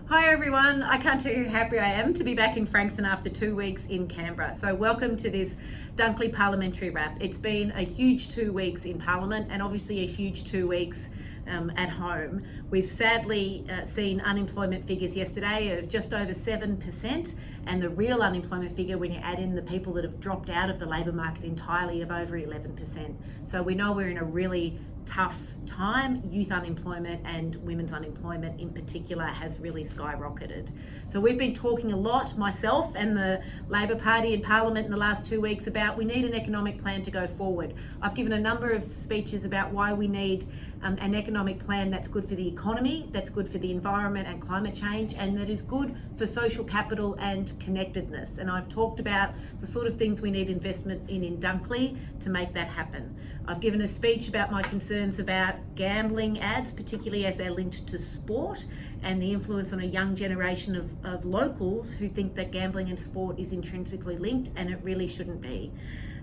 Hi everyone, I can't tell you how happy I am to be back in Frankston after 2 weeks in Canberra. So welcome to this Dunkley Parliamentary wrap. It's been a huge 2 weeks in Parliament and obviously a huge 2 weeks at home. We've sadly seen unemployment figures yesterday of just over 7%, and the real unemployment figure when you add in the people that have dropped out of the labour market entirely of over 11%. So we know we're in a really tough time. Youth unemployment and women's unemployment in particular has really skyrocketed. So we've been talking a lot, myself and the Labor Party in Parliament in the last 2 weeks, about we need an economic plan to go forward. I've given a number of speeches about why we need an economic plan that's good for the economy, that's good for the environment and climate change, and that is good for social capital and connectedness. And I've talked about the sort of things we need investment in Dunkley to make that happen. I've given a speech about my concerns about gambling ads, particularly as they're linked to sport, and the influence on a young generation of locals who think that gambling and sport is intrinsically linked, and it really shouldn't be.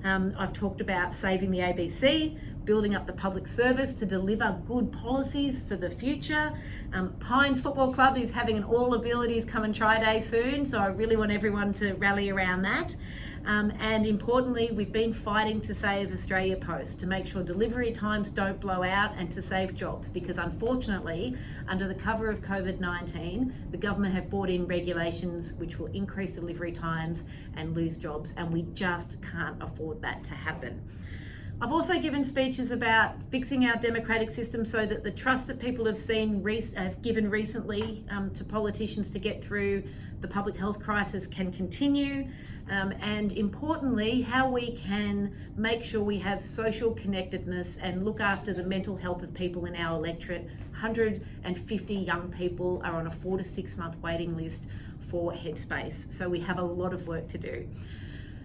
I've talked about saving the ABC, building up the public service to deliver good policies for the future. Pines Football Club is having an All Abilities Come and Try Day soon, so I really want everyone to rally around that. And importantly, we've been fighting to save Australia Post, to make sure delivery times don't blow out and to save jobs, because unfortunately, under the cover of COVID-19, the government have brought in regulations which will increase delivery times and lose jobs, and we just can't afford that to happen. I've also given speeches about fixing our democratic system so that the trust that people have given recently to politicians to get through the public health crisis can continue, and importantly, how we can make sure we have social connectedness and look after the mental health of people in our electorate. 150 young people are on a 4 to 6 month waiting list for Headspace, so we have a lot of work to do.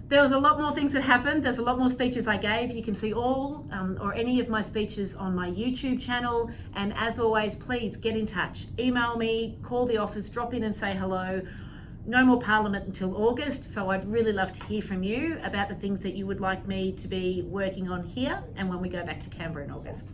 There was a lot more things that happened. There's a lot more speeches I gave. You can see all or any of my speeches on my YouTube channel. And as always, please get in touch. Email me, call the office, drop in and say hello. No more Parliament until August. So I'd really love to hear from you about the things that you would like me to be working on here and when we go back to Canberra in August.